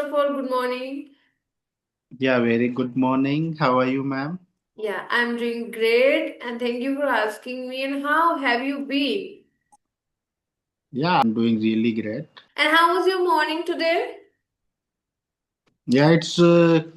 of all, good morning. Yeah, very good morning. How are you, ma'am? Yeah, I'm doing great, and thank you for asking me. And how have you been? Yeah, I'm doing really great. And how was your morning today? Yeah, it's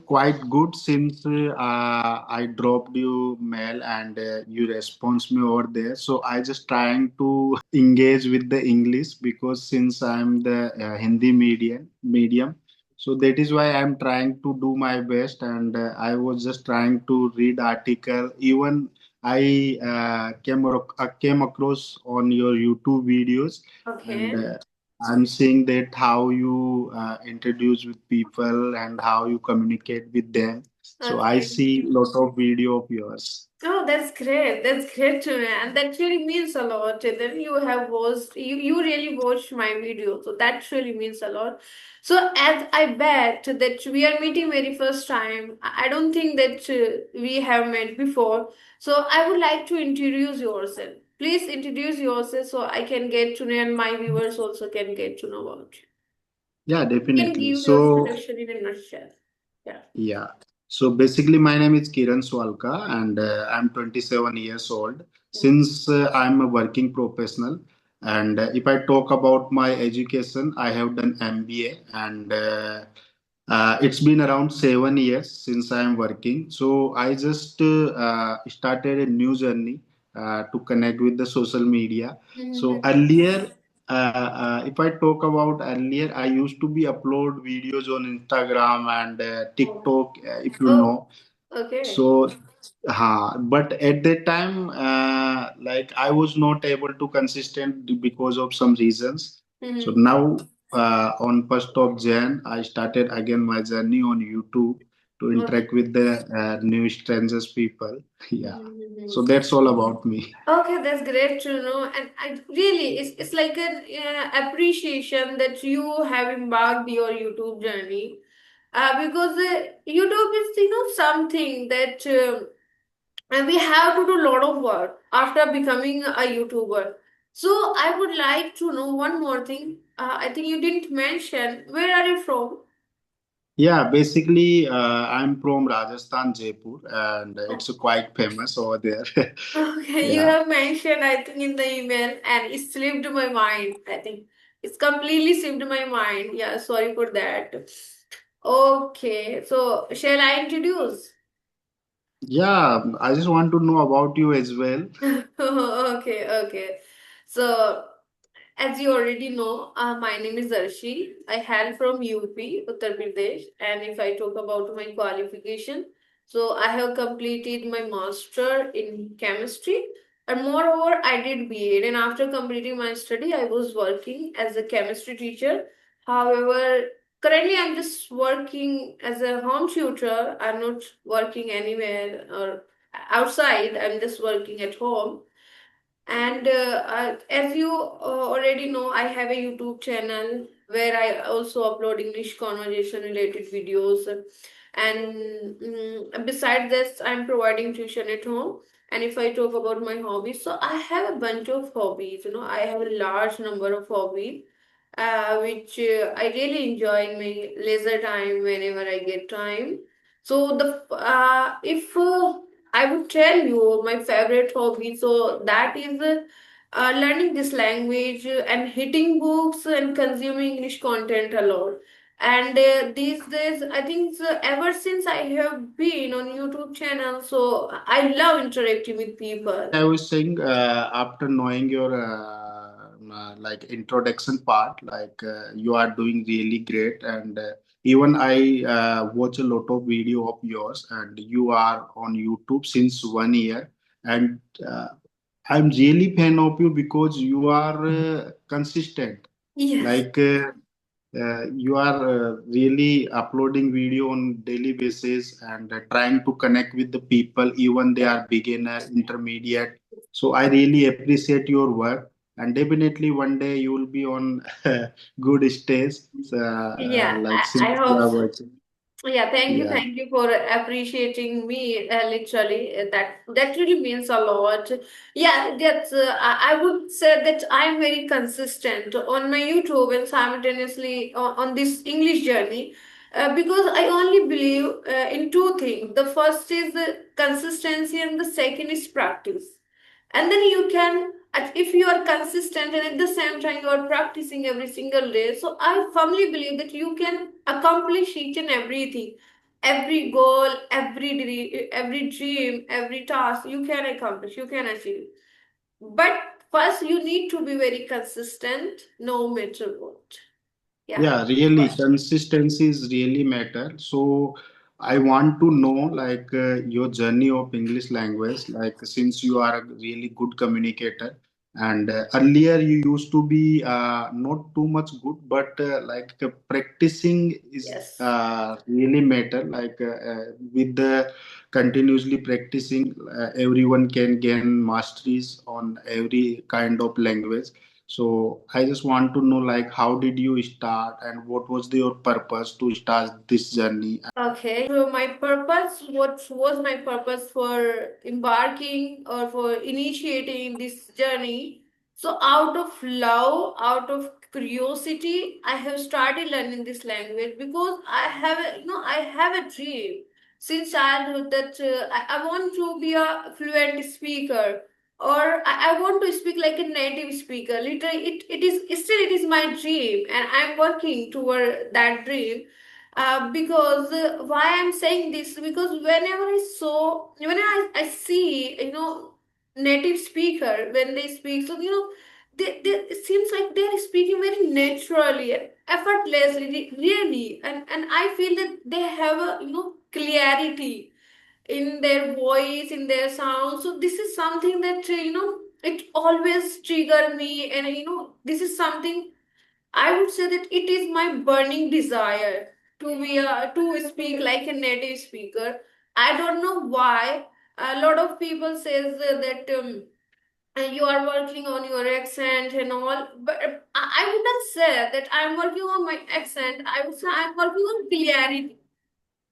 quite good since I dropped you mail and you response me over there. So I just trying to engage with the English because since I'm the Hindi medium, so that is why I'm trying to do my best. And I was just trying to read article. Even I came across on your YouTube videos and. Okay, I'm seeing that how you introduce with people and how you communicate with them. So I okay. see lot of video of yours. Oh, that's great. That's great to know. And that really means a lot. Then you have watched, you really watched my video. So that really means a lot. So as I bet that we are meeting very first time, I don't think that we have met before. So I would like to introduce yourself. Please introduce yourself so I can get to know and my viewers also can get to know about you. Yeah, You can definitely. give your So introduction in a nutshell. Yeah. yeah. So basically, my name is Kiran Swalka, and I'm 27 years old. Since I'm a working professional, and if I talk about my education, I have done MBA, and it's been around 7 years since I'm working. So I just started a new journey to connect with the social media. So Mhm. earlier, if I talk about earlier, I used to be upload videos on Instagram and Oh, TikTok, if you oh, know. okay. So, but at that time, like I was not able to consistent because of some reasons. So Mhm. now, on 1st of Jan, I started again my journey on YouTube to Okay. interact with the new strangers people. Yeah. So Mhm. that's all about me. Okay, that's great to know. And I really, it's like an appreciation that you have embarked your YouTube journey. Because YouTube is, something that and we have to do a lot of work after becoming a YouTuber. So I would like to know one more thing. I think you didn't mention where are you from? Yeah, basically, I'm from Rajasthan, Jaipur, and it's quite famous over there. Okay, you Yeah. have mentioned, I think, in the email, and it slipped my mind. I think it's completely slipped my mind. Yeah, sorry for that. Okay, so shall I introduce? Yeah, I just want to know about you as well. Okay, okay. So, as you already know, my name is Arshi. I hail from UP, Uttar Pradesh, and if I talk about my qualification, so I have completed my master in chemistry, and moreover, I did B.Ed. And after completing my study, I was working as a chemistry teacher. However, currently I'm just working as a home tutor. I'm not working anywhere or outside. I'm just working at home. And as you already know, I have a YouTube channel where I also upload English conversation related videos. And besides this, I'm providing tuition at home. And if I talk about my hobbies, so I have a bunch of hobbies. I have a large number of hobbies, which I really enjoy in my leisure time whenever I get time. So the if I would tell you my favorite hobby. So that is learning this language and hitting books and consuming English content a lot. And these days, I think ever since I have been on YouTube channel, so I love interacting with people. I was saying after knowing your like introduction part, like you are doing really great, and even I watch a lot of video of yours, and you are on YouTube since 1 year, and I'm really fan of you because you are consistent. Yes. Like you are really uploading video on daily basis and trying to connect with the people even they are beginner intermediate, so I really appreciate your work, and definitely one day you will be on good stage, Yeah, like I since you hope are so. working. Yeah, Yeah. thank you for appreciating me. Literally, that really means a lot. Yeah, that's. I would say that I'm very consistent on my YouTube and simultaneously on this English journey. because I only believe in two things. The first is the consistency, and the second is practice. And then you can, if you are consistent and at the same time you are practicing every single day, so I firmly believe that you can accomplish each and everything, every goal, every dream, every task you can accomplish, you can achieve. But first, you need to be very consistent, no matter what. Yeah. Yeah, really, consistencies really matter. So I want to know like your journey of English language, like since you are a really good communicator, and earlier you used to be not too much good, but practicing is Yes. really matter. With the continuously practicing, everyone can gain masteries on every kind of language. So I just want to know like how did you start and what was your purpose to start this journey? Okay, so my purpose, what was my purpose for embarking or for initiating this journey? So, out of love, out of curiosity, I have started learning this language because I have a dream since childhood that I want to be a fluent speaker, or I want to speak like a native speaker. Literally, it is my dream, and I'm working toward that dream. Because why I'm saying this, because whenever I see, native speaker when they speak, so they it seems like they're speaking very naturally, effortlessly, really, and I feel that they have a clarity in their voice, in their sound. So this is something that it always trigger me, and this is something I would say that it is my burning desire to speak like a native speaker. I don't know why. A lot of people says that you are working on your accent and all, but I wouldn't say that I'm working on my accent. I would say I'm working on clarity.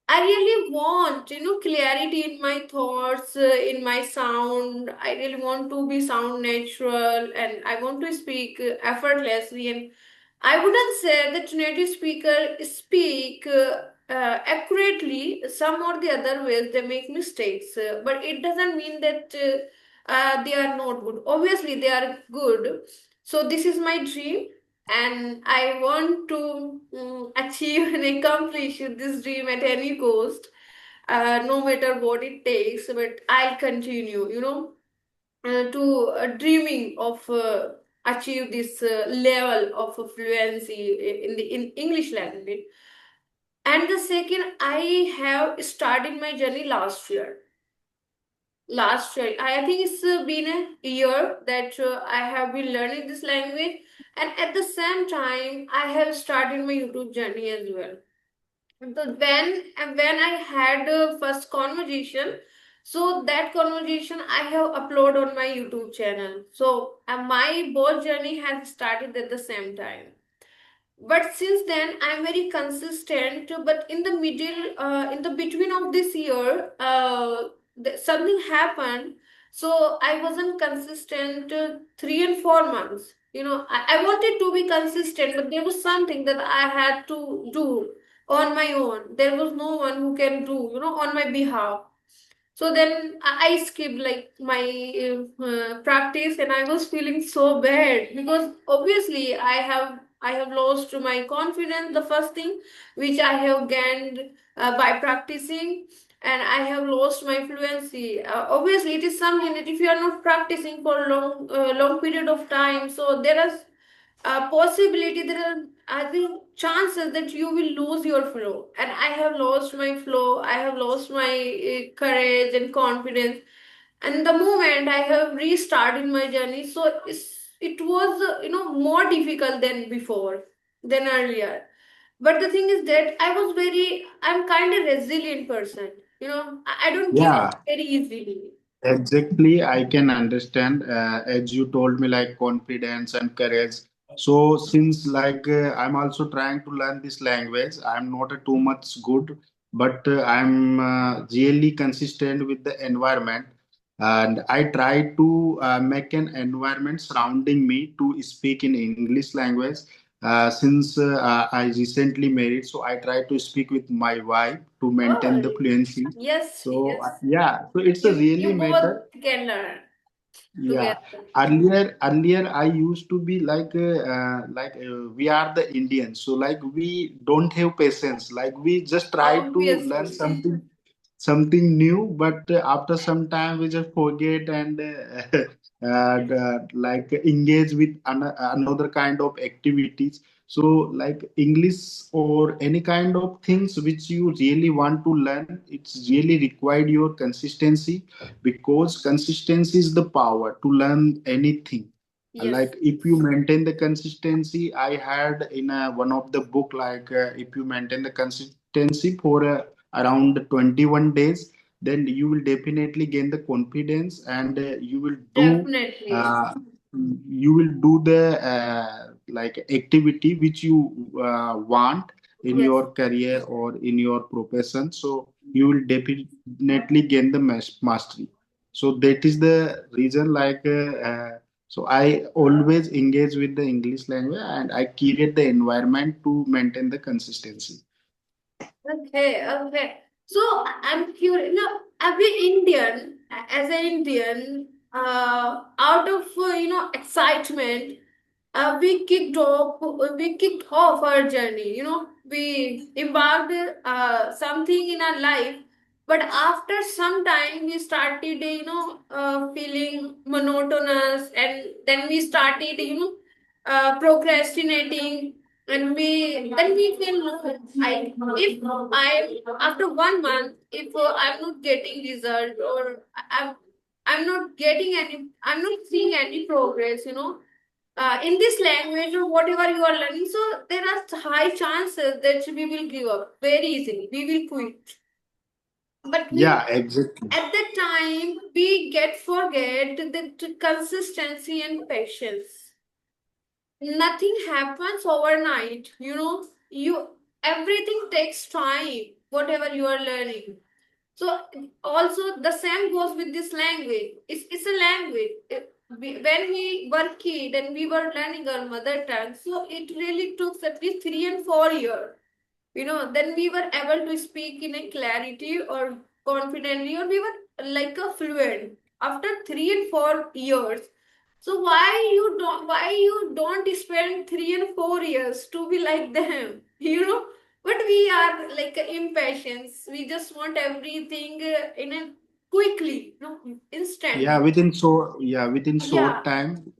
I really want, clarity in my thoughts, in my sound. I really want to be sound natural, and I want to speak effortlessly. And I wouldn't say that native speaker speak accurately. Some or the other ways they make mistakes, but it doesn't mean that they are not good. Obviously, they are good. So this is my dream, and I want to achieve and accomplish this dream at any cost, no matter what it takes. But I'll continue, to dreaming of achieve this level of fluency in English language. And the second, I have started my journey last year. Last year, I think it's been a year that I have been learning this language, and at the same time, I have started my YouTube journey as well. When I had first conversation, so that conversation I have uploaded on my YouTube channel. So my both journey has started at the same time, but since then I'm very consistent. But in the middle, in the between of this year, something happened, so I wasn't consistent 3 and 4 months. I wanted to be consistent, but there was something that I had to do on my own. There was no one who can do, on my behalf. So then I skipped like my practice, and I was feeling so bad because obviously I have lost my confidence. The first thing which I have gained by practicing, and I have lost my fluency. Obviously, it is something that if you are not practicing for long period of time, so there is a possibility, there are, I think, chances that you will lose your flow. And I have lost my flow, I have lost my courage and confidence. And the moment I have restarted my journey, so it was more difficult than before, than earlier. But the thing is that I'm kind of resilient person. I don't give up Yeah, very easily. exactly. I can understand as you told me like confidence and courage. So since I'm also trying to learn this language, I'm not too much good, but I'm really consistent with the environment, and I try to make an environment surrounding me to speak in English language. since I recently married, so I try to speak with my wife to maintain Oh, the fluency. yes, So yes. yeah, so it's a You really both matter. can learn Yeah, together. earlier I used to be like we are the Indians, so like we don't have patience. Like we just try to learn Obviously. something new, but after some time we just forget and like engage with another kind of activities. So like English or any kind of things which you really want to learn, it's really required your consistency, because consistency is the power to learn anything. Yes. Like if you maintain the consistency, I had in one of the book, like if you maintain the consistency for around 21 days, then you will definitely gain the confidence, and Definitely. uh, you will do the like activity which you want in Yes. your career or in your profession. So you will definitely gain the mastery. So that is the reason, like so I always engage with the English language, and I create the environment to maintain the consistency. Okay, okay. So I'm curious. Now, every Indian, as an Indian, out of excitement, we kicked off our journey. We embarked something in our life, but after some time, we started feeling monotonous, and then we started procrastinating, and we feel no, if I after 1 month, if I'm not getting result, or I'm not getting any, I'm not seeing any progress, in this language or whatever you are learning, so there are high chances that we will give up very easily, we will quit. But we Yeah, exactly. at the time we get forget the consistency and patience. Nothing happens overnight, you everything takes time, whatever you are learning. So also the same goes with this language. It's a language. When we were kid and we were learning our mother tongue, so it really took at least 3 and 4 years. Then we were able to speak in a clarity or confidently, or we were like a fluent after 3 and 4 years. So why you don't spend 3 and 4 years to be like them? But we are like impatient. We just want everything in a quickly, Yeah, instant. within short Yeah, time.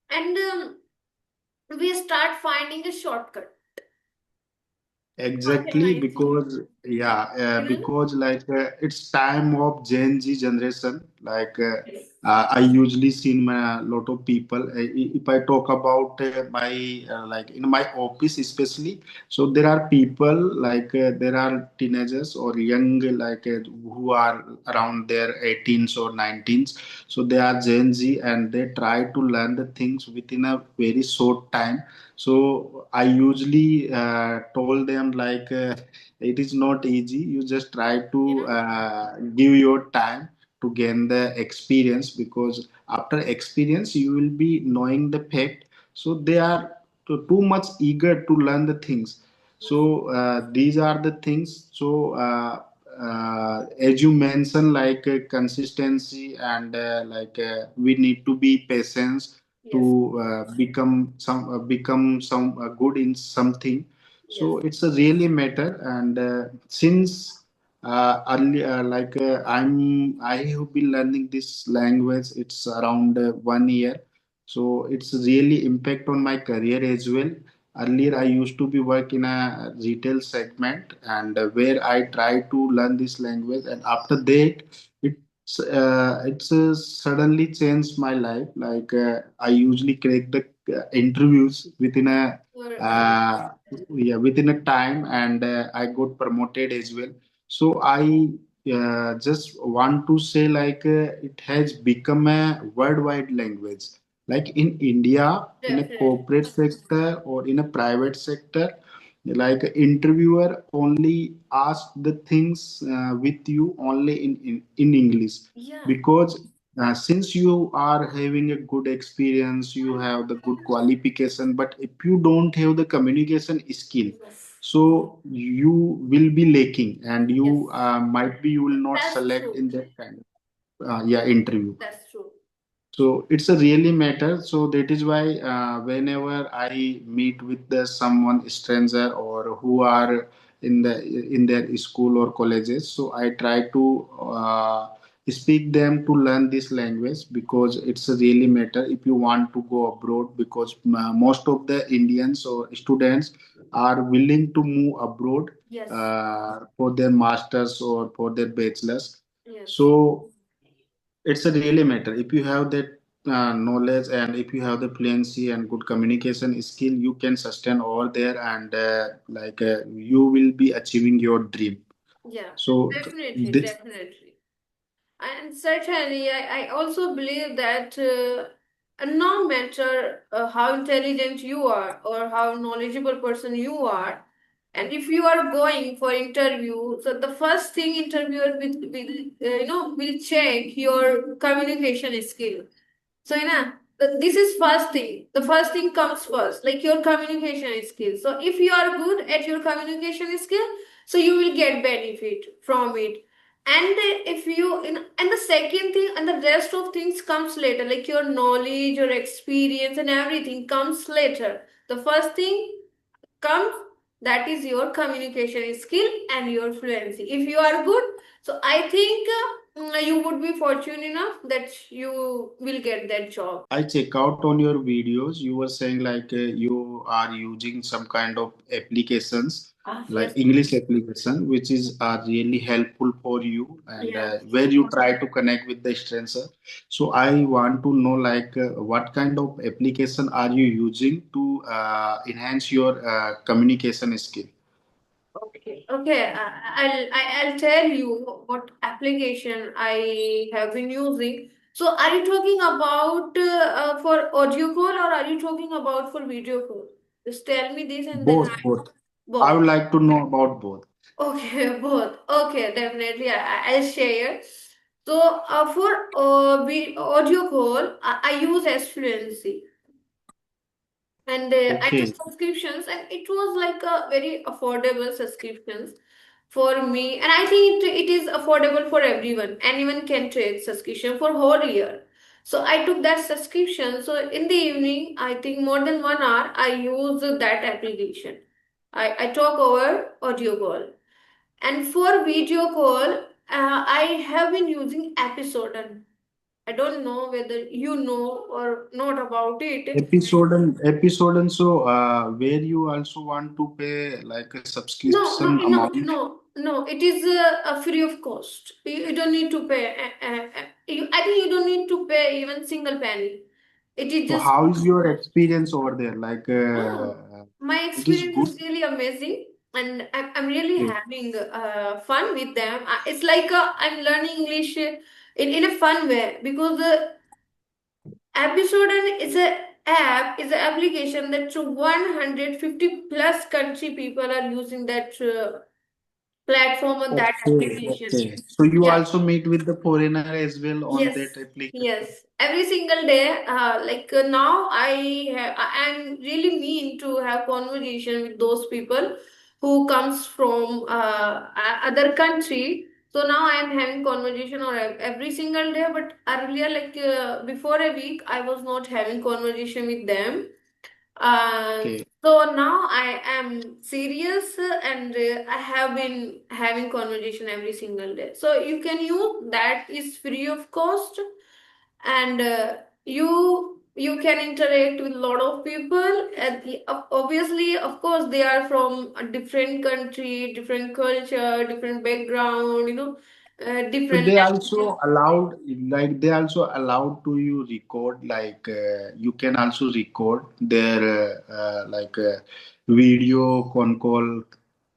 and we start finding a shortcut. How can Exactly, I say? because yeah, You know? because like it's time of Gen Z generation. Like Yes. I usually seen my lot of people. If I talk about my like in my office especially, so there are people like there are teenagers or young, like who are around their 18s or 19s. So they are Gen Z, and they try to learn the things within a very short time. So I usually told them like it is not easy. You just try You to know? give your time to gain the experience, because after experience you will be knowing the fact. So they are too much eager to learn the things. So these are the things. So as you mentioned, like consistency, and like we need to be patient Yes. to become some good in something. Yes. So it's a really matter. And since early, I have been learning this language, it's around 1 year. So it's really impact on my career as well. Earlier I used to be work in a retail segment, and where I try to learn this language, and after that it's suddenly changed my life. Like I usually crack the interviews within a Yes. uh, yeah, within a time, and I got promoted as well. So I just want to say, like it has become a worldwide language. Like in India, in a Definitely. corporate sector or in a private sector, like interviewer only ask the things with you only in English, Yeah. because since you are having a good experience, you have the good qualification, but if you don't have the communication skill, Yes. so you will be lacking, and you Yes. might be, you will not That's select true. in that kind of yeah, interview. That's true. So it's a really matter. So that is why whenever I meet with the someone stranger or who are in the in their school or colleges, so I try to speak them to learn this language, because it's a really matter if you want to go abroad, because most of the Indians or students are willing to move abroad Yes. for their masters or for their bachelors. Yes. So it's a really matter if you have that knowledge, and if you have the fluency and good communication skill, you can sustain over there, and you will be achieving your dream. Yeah. So Definitely. this Definitely. And certainly, I also believe that no matter how intelligent you are or how knowledgeable person you are, and if you are going for interview, so the first thing interviewer will check your communication skill. So, this is first thing. The first thing comes first, like your communication skill. So, if you are good at your communication skill, so you will get benefit from it. And if you, and the second thing, and the rest of things comes later, like your knowledge, your experience, and everything comes later. The first thing comes, that is your communication skill and your fluency. If you are good, so I think you would be fortunate enough that you will get that job. I check out on your videos, you were saying you are using some kind of applications, like Yes. English application, which is really helpful for you, and Yeah. where you try to connect with the stranger. So I want to know what kind of application are you using to enhance your communication skill? Okay. Okay. I'll tell you what application I have been using. So, are you talking about for audio call, or are you talking about for video call? Just tell me this, and then Both, both. I both. would like to know about both. Okay, both. Okay, definitely. I'll share. So, for audio call, I use as fluency, and I took Okay. subscriptions, and it was like a very affordable subscriptions for me, and I think it is affordable for everyone. Anyone can take subscription for whole year. So I took that subscription. So in the evening, I think more than 1 hour, I use that application. I talk over audio call. And for video call, I have been using episode. And I don't know whether you know or not about it. Episode and so where you also want to pay like a No, no, subscription no, amount. no, no. It is free of cost. You don't need to pay. I think you don't need to pay even single penny. It is So just. how is your experience over there? Oh, my It is experience good. is really amazing, and I'm really Okay. having fun with them. It's like I'm learning English in a fun way, because the episode and is a app is an application that 150 plus country people are using that platform on that Okay, application. okay. So you Yeah. also meet with the foreigner as well on Yes, that application. yes. Every single day, now I'm really mean to have conversation with those people who comes from other country. So now I am having conversation on every single day. But earlier, before a week, I was not having conversation with them. Okay. So now I am serious, and I have been having conversation every single day. So you can use that, is free of cost, and you can interact with a lot of people. And obviously, of course, they are from a different country, different culture, different background. So Different they languages. also allowed, they also allowed to you record, you can also record their video con call.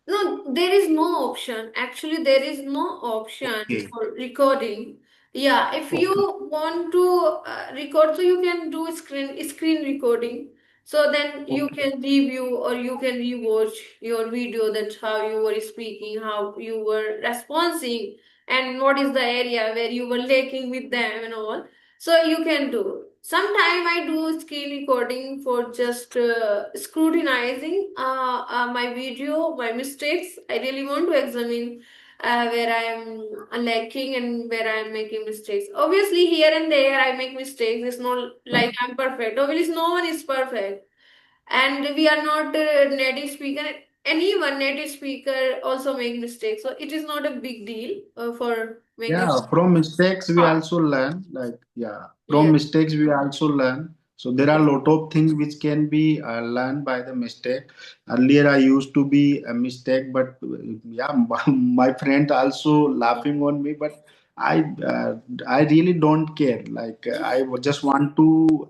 No, there is no option. Actually, there is no option Okay. for recording. Yeah, if you Okay. want to record, so you can do screen recording. So then you Okay. can review or you can rewatch your video, that how you were speaking, how you were responding, and what is the area where you were lacking with them and all. So you can do. Sometime I do screen recording for just scrutinizing my video, my mistakes. I really want to examine where I am lacking and where I am making mistakes. Obviously, here and there I make mistakes. It's not like I'm perfect. Obviously, no one is perfect, and we are not native speaker. Anyone native speaker also make mistakes, so it is not a big deal for making. Yeah, from mistakes we Ah, also learn. Like, yeah, from yes, mistakes we also learn. So there are a yes, lot of things which can be learned by the mistake. Earlier, I used to be a mistake, but yeah, my friend also laughing on me. But I really don't care. Like, just want to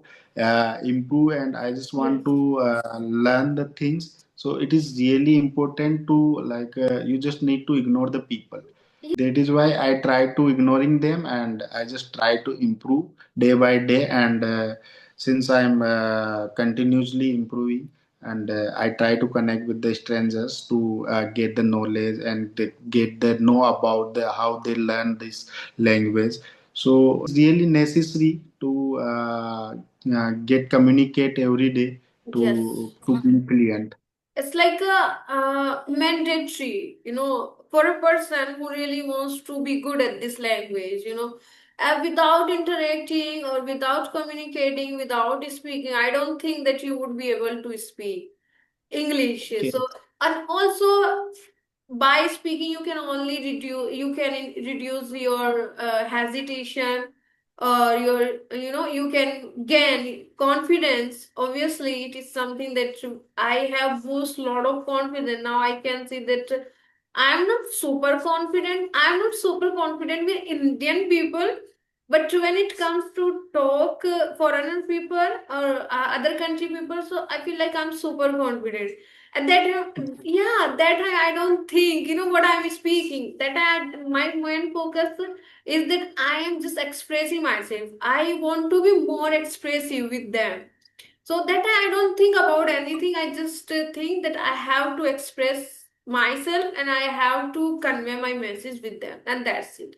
improve, and I just want yes, to learn the things. So it is really important to like you just need to ignore the people. That is why I try to ignoring them, and I just try to improve day by day. And since I'm continuously improving, and I try to connect with the strangers to get the knowledge and get the know about the how they learn this language. So it's really necessary to get communicate every day yes. to be fluent. It's like a mandatory, for a person who really wants to be good at this language, without interacting or without communicating, without speaking, I don't think that you would be able to speak English. Okay. So, and also by speaking, you can reduce your hesitation, or you can gain confidence. Obviously, it is something that I have boost lot of confidence. Now I can see that I'm not super confident with Indian people, but when it comes to talk foreigner people or other country people, so I feel like I'm super confident. At that time, yeah, that I don't think what I'm speaking. My main focus is that I am just expressing myself. I want to be more expressive with them. So that I don't think about anything. I just think that I have to express myself and I have to convey my message with them, and that's it.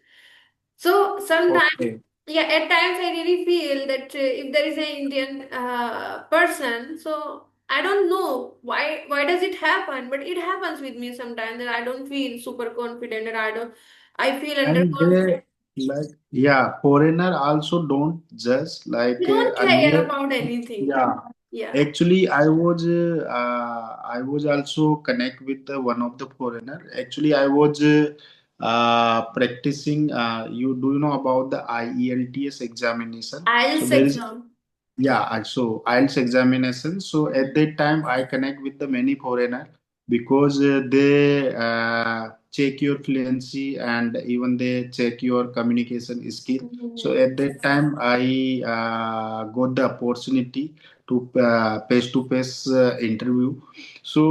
So sometimes, Okay. yeah, at times I really feel that if there is an Indian person, so I don't know why does it happen, but it happens with me sometimes that I don't feel super confident, and I feel And they underconfident. like, yeah, foreigner also don't judge They like don't care earlier. about anything. Yeah, Yeah, actually, I was also connect with one of the foreigner. Actually, I was practicing. You know about the IELTS examination. So IELTS there is, exam. yeah, so IELTS examination. So at Mhm. that time, I connect with the many foreigner because they check your fluency and even they check your communication skill. So Mhm. at that time, I got the opportunity to face-to-face interview. So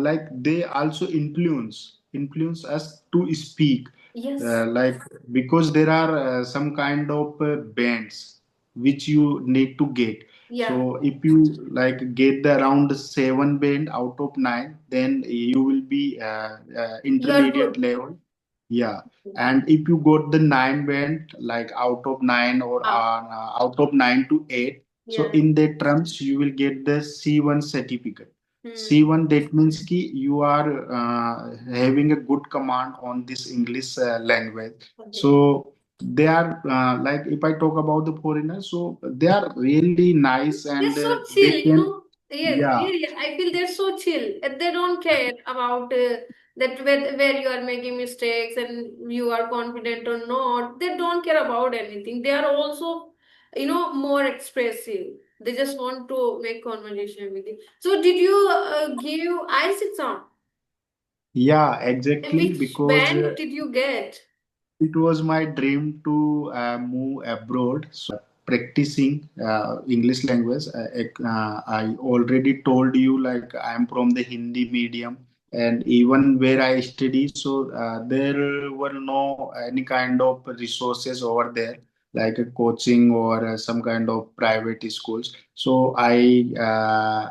like they also influence us to speak Yes. like because there are some kind of bands which you need to get. Yeah. So if you like get the around 7 band out of 9, then you will be You're intermediate good. level. Yeah, and if you got the 9 band like out of 9 or Ah, out of 9 to 8, so yeah. in that terms you will get the C1 certificate. Hmm. C1 that means ki you are having a good command on this English language. Okay. So they are like if I talk about the foreigners, so they are really nice They're and so they chill, can, Yeah, yeah. really. I feel they're so chill. And they don't care about that where you are making mistakes and you are confident or not. They don't care about anything. They are also, more expressive. They just want to make conversation with you. So, did you give IELTS exam? Yeah, And exactly. which Because band did you get? it was my dream to move abroad. So practicing English language. I already told you like I am from the Hindi medium, and even where I study, so there were no any kind of resources over there. like a coaching or some kind of private schools. So I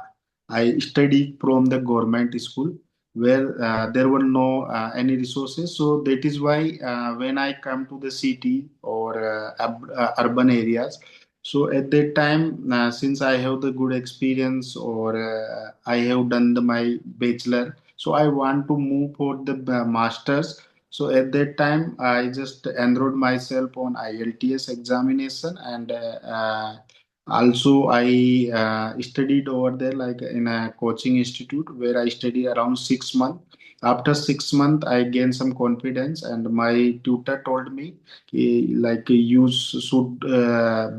studied from the government school where there were no any resources. So that is why when I come to the city or urban areas, so at that time, since I have the good experience or I have done my bachelor, so I want to move for the masters. So at that time, I just enrolled myself on IELTS examination, and also I studied over there like in a coaching institute where I studied around 6 months. After 6 months, I gained some confidence, and my tutor told me like you should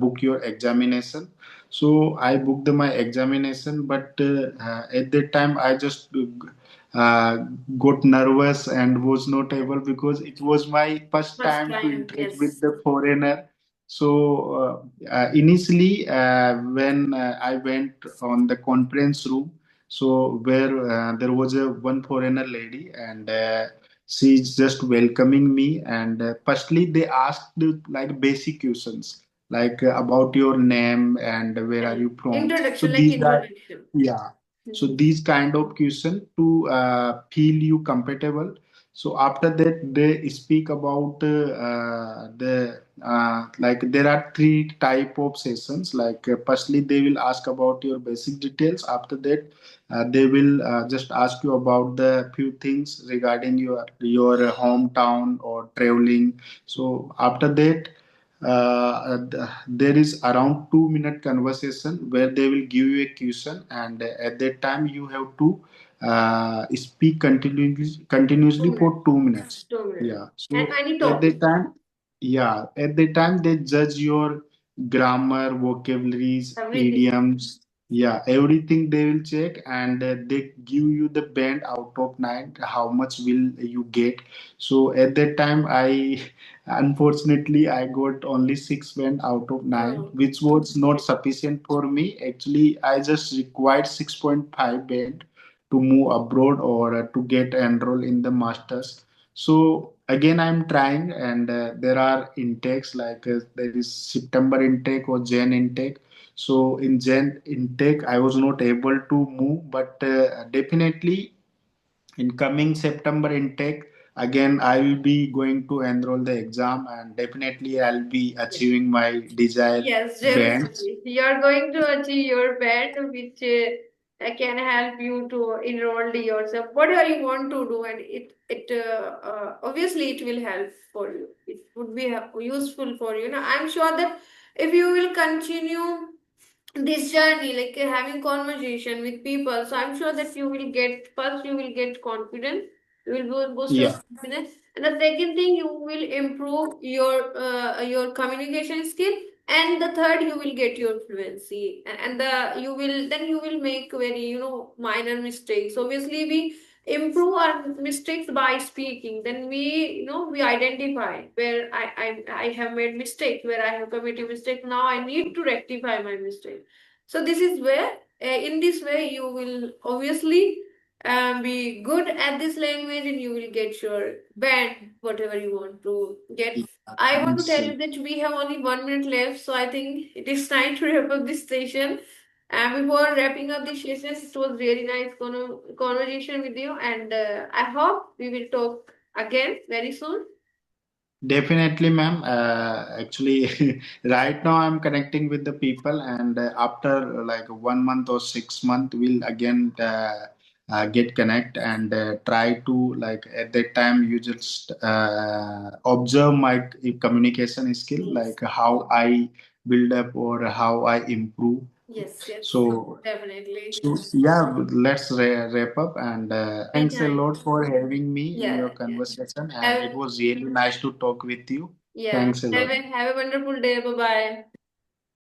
book your examination. So I booked my examination, but at that time I just uh, got nervous and was not able because it was my first First time to time, interact with yes. the foreigner. So initially, when I went on the conference room, so where there was a one foreigner lady, and she's just welcoming me. And firstly, they asked like basic questions like about your name and where are And you from. So introduction, like these are, introduction. yeah. So Mhm. these kind of question to feel you comfortable. So after that, they speak about the like there are three type of sessions. Like firstly, they will ask about your basic details. After that, they will just ask you about the few things regarding your hometown or traveling. So after that, there is around 2 minute conversation where they will give you a question, and at that time you have to speak continuously 2 minutes. for 2 minutes. 2 minutes. Yeah. And So any at topic. that time, yeah, at that time they judge your grammar, vocabularies, Everything. idioms. Yeah, everything they will check, and they give you the band out of nine. How much will you get? So at that time, I unfortunately, I got only 6 band out of nine, Oh, which was not sufficient for me. Actually, I just required 6.5 band to move abroad or to get enrolled in the masters. So again, I'm trying, and there are intakes like there is September intake or Jan intake. So in Jan intake, I was not able to move, but definitely in coming September intake, again I will be going to enroll the exam, and definitely I'll be achieving my desired yes, bands. definitely. You are going to achieve your band, which can help you to enroll yourself. Whatever you want to do, and it obviously it will help for you. It would be useful for you. Now, I'm sure that if you will continue this journey, like having conversation with people, so I'm sure that you will get, first you will get confidence, you will boost your Yeah, confidence, and the second thing, you will improve your communication skill, and the third, you will get your fluency, and the you will, then you will make very, minor mistakes. Obviously we improve our mistakes by speaking, then we identify where I have made mistakes, where I have committed mistake, now I need to rectify my mistake. So this is where, in this way, you will obviously be good at this language, and you will get your band, whatever you want to get. yeah, I want to thanks. tell you that we have only 1 minute left, so I think it is time to wrap up this session. And before wrapping up this session, it was really nice conversation with you, and I hope we will talk again very soon. Definitely, ma'am. Actually, right now I'm connecting with the people, and after like 1 month or 6 month, we'll again get connect and try to like at that time you just observe my communication skill, Yes, like how I build up or how I improve. yes, yes, So definitely. so yeah, let's wrap up, and thanks a Anytime. lot for having me in your Yeah, yeah. conversation, and it Have was really nice to talk with you. Yeah. Thanks a lot. Have a wonderful day. Bye bye.